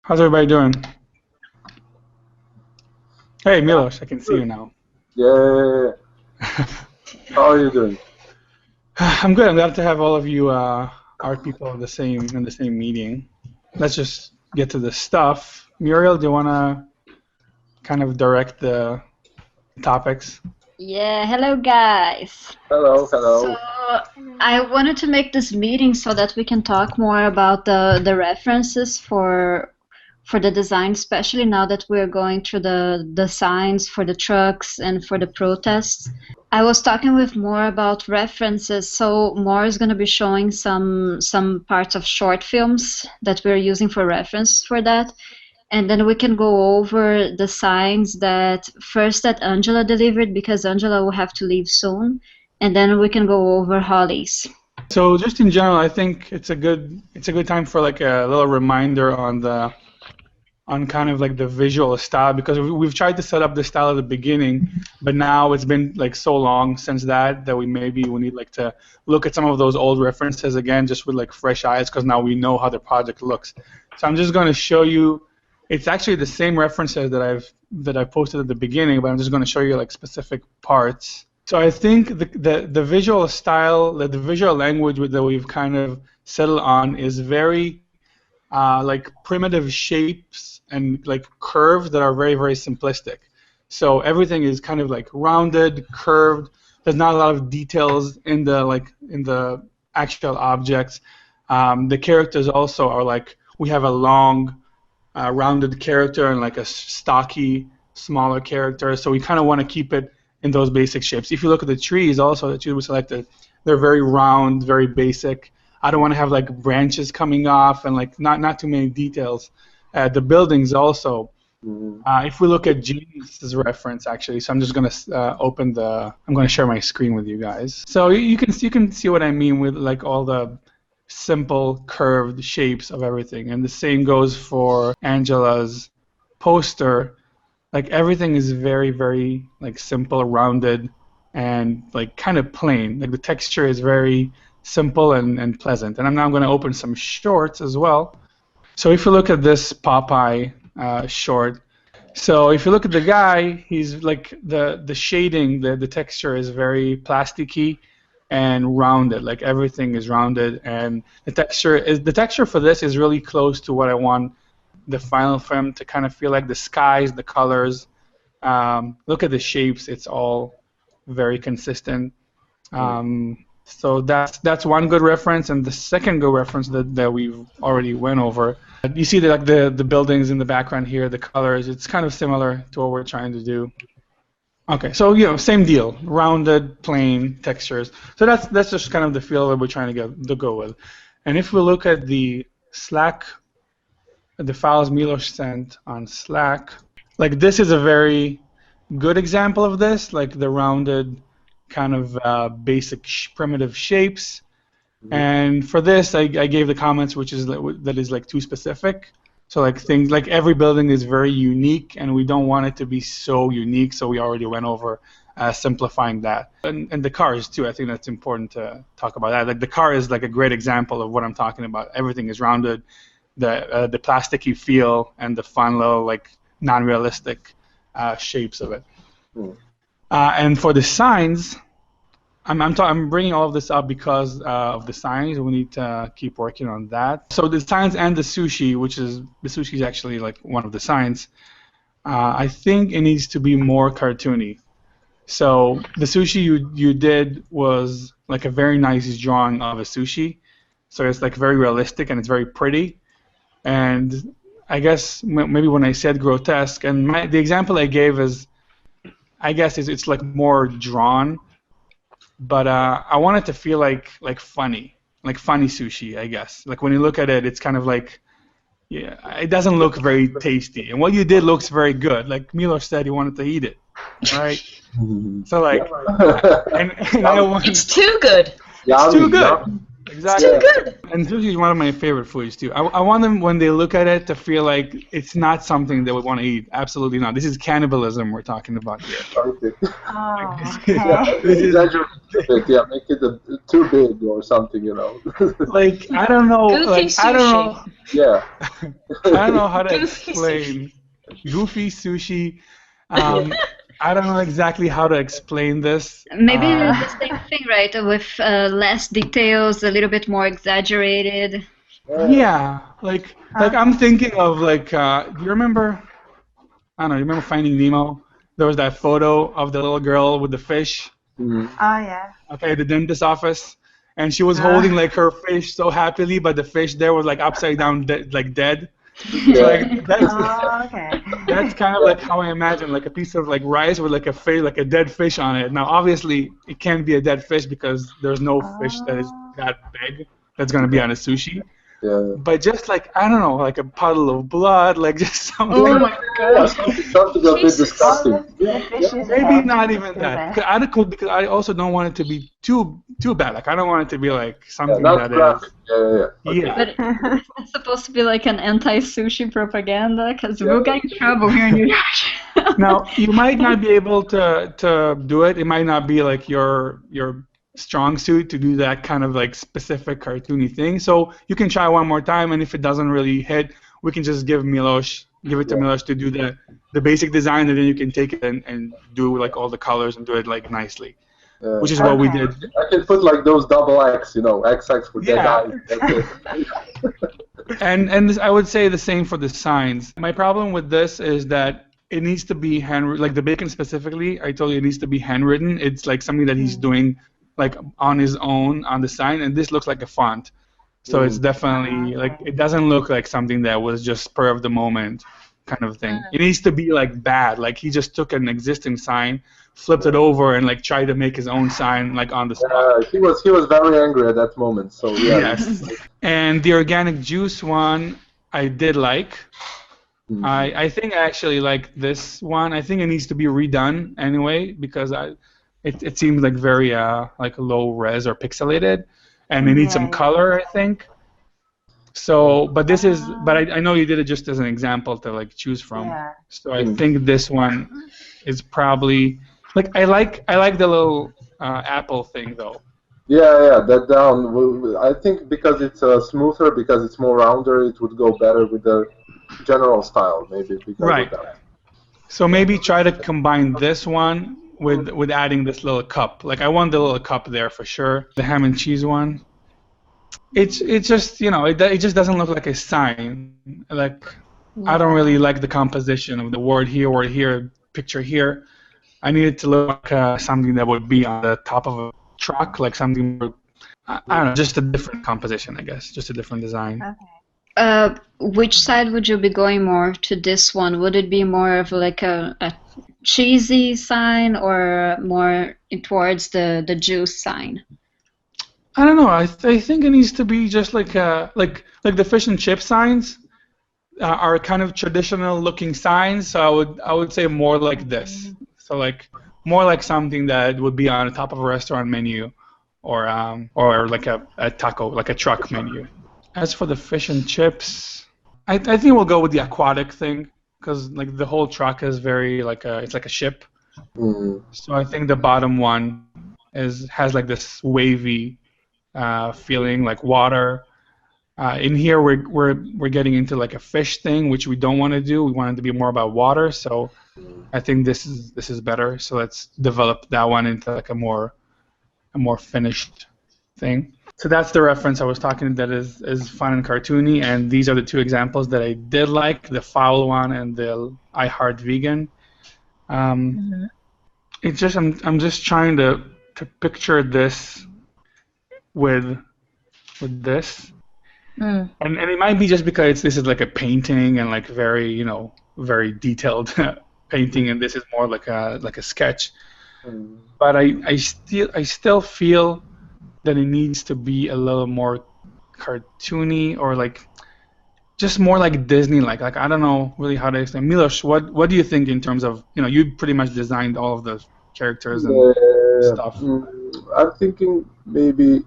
How's everybody doing? Hey, Milos, I can see you now. Yeah. How are you doing? I'm good. I'm glad to have all of you art people in the same meeting. Let's just get to the stuff. Muriel, do you want to kind of direct the topics? Yeah, hello guys. Hello. So I wanted to make this meeting so that we can talk more about the references for the design, especially now that we're going through the signs for the trucks and for the protests. I was talking with Moore about references, so Moore is going to be showing some parts of short films that we're using for reference for that. And then we can go over the signs that Angela delivered, because Angela will have to leave soon, and then we can go over Holly's. So just in general, I think it's a good time for like a little reminder on kind of like the visual style, because we've tried to set up the style at the beginning, but now it's been like so long since that we need like to look at some of those old references again, just with like fresh eyes, because now we know how the project looks. So I'm just going to show you. It's actually the same references that I posted at the beginning, but I'm just going to show you like specific parts. So I think the visual style, the visual language that we've kind of settled on is very like primitive shapes and like curves that are very, very simplistic. So everything is kind of like rounded, curved. There's not a lot of details in the actual objects. The characters also are like, we have a long rounded character and like a stocky, smaller character. So we kind of want to keep it in those basic shapes. If you look at the trees also that you selected, they're very round, very basic. I don't want to have like branches coming off and like not too many details. The buildings also. If we look at James' reference actually, so I'm just going to I'm going to share my screen with you guys. So you can see what I mean with like all the simple curved shapes of everything, and the same goes for Angela's poster. Like everything is very, very like simple, rounded, and like kind of plain. Like the texture is very simple and pleasant. And I'm now going to open some shorts as well. So if you look at this Popeye short, so if you look at the guy, he's like the shading, the texture is very plasticky and rounded. Like everything is rounded, and the texture for this is really close to what I want the final film to kind of feel like. The skies, the colors. Look at the shapes; it's all very consistent. So that's one good reference, and the second good reference that we've already went over. You see like the buildings in the background here, the colors. It's kind of similar to what we're trying to do. Okay, so same deal, rounded, plain textures. So that's just kind of the feel that we're trying to go with. And if we look at the Slack, the files Milos sent on Slack, like this is a very good example of this, like the rounded kind of basic primitive shapes. And for this, I gave the comments that is like too specific. So like things like every building is very unique, and we don't want it to be so unique. So we already went over simplifying that, and the cars too. I think that's important to talk about that. Like the car is like a great example of what I'm talking about. Everything is rounded, the plasticky feel, and the fun little like non-realistic shapes of it. And for the signs, I'm bringing all of this up because of the signs. We need to keep working on that. So the signs and the sushi, the sushi is actually like one of the signs. I think it needs to be more cartoony. So the sushi you did was like a very nice drawing of a sushi. So it's like very realistic and it's very pretty. And I guess maybe when I said grotesque, and the example I gave is, I guess it's like more drawn. But I want it to feel like funny sushi, I guess. Like when you look at it, it's kind of like, it doesn't look very tasty. And what you did looks very good. Like Milos said, he wanted to eat it, right? So like, and I want, It's too good. It's too good. Exactly. It's too good. And sushi is one of my favorite foods too. I want them, when they look at it, to feel like it's not something they would want to eat. Absolutely not. This is cannibalism we're talking about here. Okay. Yeah, make it too big or something, Like I don't know. Goofy Like I don't know. Yeah. I don't know how to Goofy explain goofy sushi. I don't know exactly how to explain this. Maybe the same thing, right? With less details, a little bit more exaggerated. Yeah, like I'm thinking of like do you remember? I don't know. You remember Finding Nemo? There was that photo of the little girl with the fish. Mhm. Oh yeah. Okay, at the dentist office, and she was holding like her fish so happily, but the fish there was like upside down, like dead. So Yeah. like that's Oh, okay. that's kind of like how I imagine like a piece of like rice with like a fish, like a dead fish on it. Now obviously it can't be a dead fish because there's no fish that is Oh. that big that's gonna be on a sushi. Yeah. But just like I don't know, like a puddle of blood, like just Oh something. my Yeah, god. something a bit Jesus. disgusting. Oh, Yeah, the yeah. fish's Maybe head not is even still that. there. Because I also don't want it to be too bad. Like I don't want it to be like Yeah, something not that graphic. is. Yeah. Okay. Yeah. But it's supposed to be like an anti-sushi propaganda, because Yeah. we'll get in trouble here in New York. Now you might not be able to do it. It might not be like your strong suit to do that kind of like specific cartoony thing. So you can try one more time, and if it doesn't really hit, we can just give it to Yeah. Milosh to do the basic design, and then you can take it and do like all the colors and do it like nicely, which is what we Okay. did. I can put like those double X, XX for dead Yeah. eyes. That's it. And I would say the same for the signs. My problem with this is that it needs to be like the bacon specifically. I told you it needs to be handwritten. It's like something that he's doing like on his own on the sign, and this looks like a font. So it's definitely like it doesn't look like something that was just spur of the moment kind of thing. It needs to be like bad. Like he just took an existing sign, flipped it over, and like tried to make his own sign like on the spot. He was very angry at that moment. So yeah. Yes. And the organic juice one, I did like. Mhm. I think I actually like this one. I think it needs to be redone anyway because it seems like very like low res or pixelated, and it needs some Yeah. color. I think. So, but I know you did it just as an example to like choose from. Yeah. So I think this one is probably like I like the little apple thing though. Yeah, that down. I think because it's smoother, because it's more rounder, it would go better with the general style, maybe because Right. of that. So maybe try to combine this one with adding this little cup. Like I want the little cup there for sure. The ham and cheese one. It's just it just doesn't look like a sign. Like I don't really like the composition of the word here, picture here. I need it to look like something that would be on the top of a truck, like something more, I don't know, just a different composition, I guess, just a different design. Which side would you be going more to this one? Would it be more of like a cheesy sign or more towards the juice sign? I don't know. I think it needs to be just like the fish and chip signs are kind of traditional looking signs. So I would say more like this. So like more like something that would be on the top of a restaurant menu, or like a taco, like a truck menu. As for the fish and chips, I think we'll go with the aquatic thing because like the whole truck is very it's like a ship. Mm. So I think the bottom one has like this wavy feeling like water. In here we're getting into like a fish thing, which we don't want to do. We want it to be more about water. So I think this is better. So let's develop that one into like a more finished thing. So that's the reference I was talking that is fun and cartoony, and these are the two examples that I did like, the foul one and the I Heart Vegan. It's just I'm just trying to picture this with this. And it might be just because this is like a painting and like very very detailed painting, and this is more like a sketch. But I still feel that it needs to be a little more cartoony or like just more like Disney like I don't know really how to explain. Milos, what do you think in terms of you pretty much designed all of the characters and stuff. I'm thinking maybe,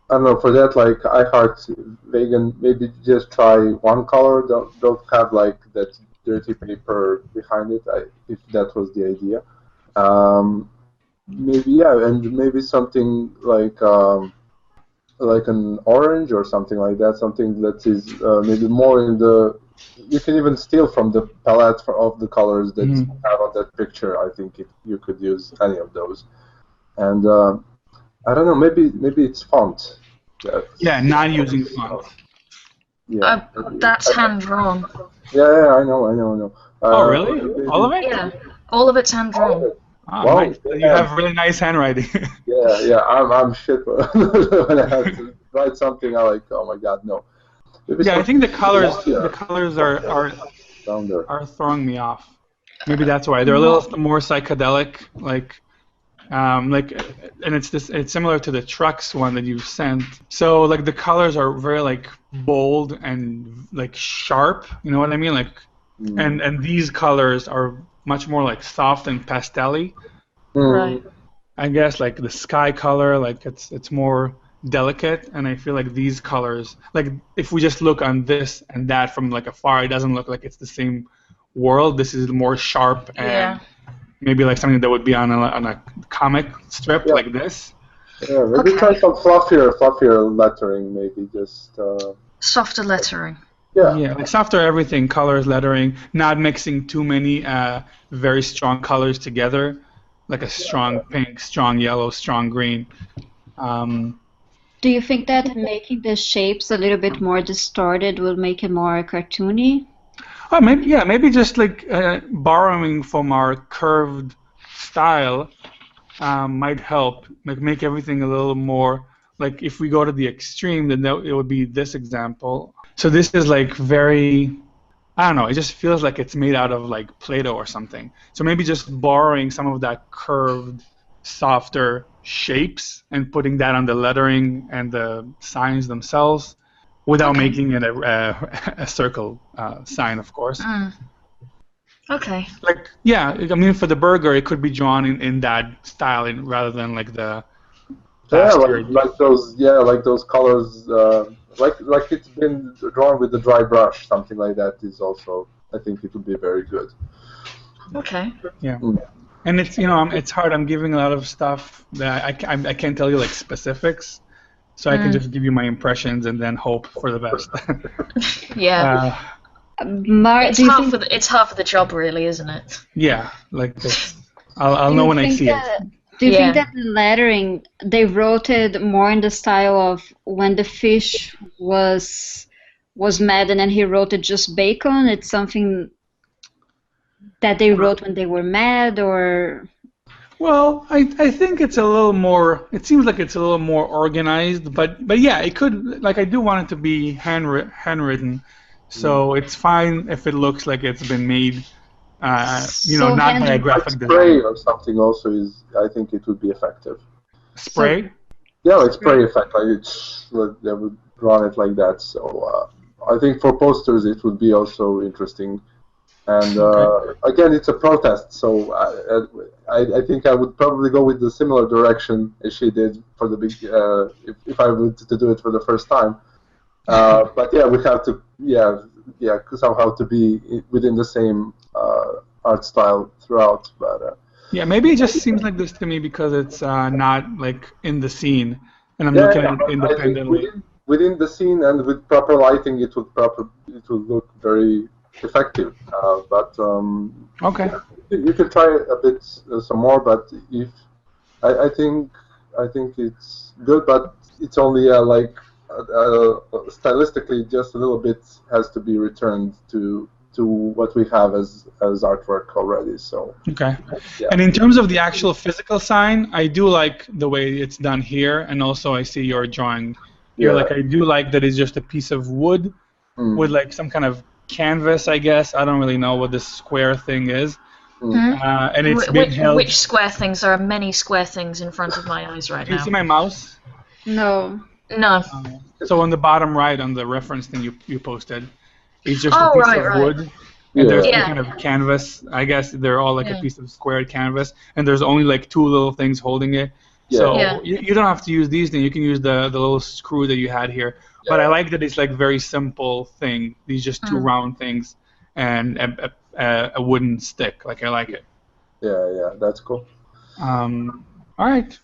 I don't know, for that, like I Heart Vegan, maybe just try one color, don't have like that dirty paper behind it, if that was the idea. Maybe, yeah, and maybe something like like an orange or something like that, something that is maybe more in the. You can even steal from the palette of the colors that you have on that picture. I think you could use any of those, and I don't know. Maybe it's font. Yeah, not using font. Yeah. That's hand drawn. Yeah, I know. Oh, really? All of it? Yeah, all of it's hand drawn. Oh, Wow, nice. You have really nice handwriting. Yeah. I'm shit when I have to write something. I'm like, oh my god, no. Maybe Yeah, I think the colors are down there. throwing me off. Maybe that's why they're a little more psychedelic, like, and it's similar to the trucks one that you sent. So like the colors are very like bold and like sharp. You know what I mean? Like, and these colors are much more like soft and pastel-y. Right. I guess like the sky color, like it's more delicate, and I feel like these colors, like if we just look on this and that from like afar, it doesn't look like it's the same world. This is more sharp and maybe like something that would be on a comic strip like this. Yeah, maybe try some fluffier lettering, maybe just. Softer lettering. Yeah, like softer everything, colors, lettering, not mixing too many very strong colors together, like a strong pink, strong yellow, strong green. Do you think that making the shapes a little bit more distorted will make it more cartoony? Oh, maybe just like borrowing from our curved style might help, like make everything a little more, like if we go to the extreme, then it would be this example. So this is like very, I don't know, it just feels like it's made out of like Play-Doh or something. So maybe just borrowing some of that curved, softer shapes and putting that on the lettering and the signs themselves without making it a circle sign, of course. Okay. Like, yeah, I mean, for the burger, it could be drawn in that style rather than like the. Like those colors, like it's been drawn with the dry brush, something like that is also. I think it would be very good. Okay. Yeah. And it's it's hard. I'm giving a lot of stuff that I can't tell you like specifics, so I can just give you my impressions and then hope for the best. Yeah. It's half of the job, really, isn't it? Yeah, like this. I'll know when I see it. Do you think that the lettering, they wrote it more in the style of when the fish was mad and then he wrote it just bacon? It's something that they wrote when they were mad, or? Well, I think it's a little more. It seems like it's a little more organized, but yeah, it could. Like I do want it to be handwritten, so it's fine if it looks like it's been made. Not by a graphic designer. Spray or something also is. I think it would be effective. Spray? Yeah, like spray effect, like they would draw it like that. So I think for posters it would be also interesting. And again, it's a protest, so I think I would probably go with the similar direction as she did for the big. If I were to do it for the first time, but yeah, we have to somehow to be within the same art style throughout. But yeah, maybe it just seems like this to me because it's not like in the scene, and I'm looking at it independently. Within the scene and with proper lighting, it would look very effective. Okay, you can try a bit some more, but if I think it's good, but it's only stylistically just a little bit has to be returned to what we have as artwork already. So okay. Yeah. And in terms of the actual physical sign, I do like the way it's done here, and also I see your drawing here. Like I do like that it's just a piece of wood with like some kind of canvas, I guess. I don't really know what this square thing is. And it's been held. Which square things? There are many square things in front of my eyes right now. Can you see my mouse? No. No. So on the bottom right, on the reference thing you posted, it's just a piece of wood, and there's some kind of canvas. I guess they're all like a piece of squared canvas, and there's only like two little things holding it. So you don't have to use these things. You can use the little screw that you had here. But I like that it's like very simple thing. These just two round things and a wooden stick. Like I like it. Yeah, that's cool. All right.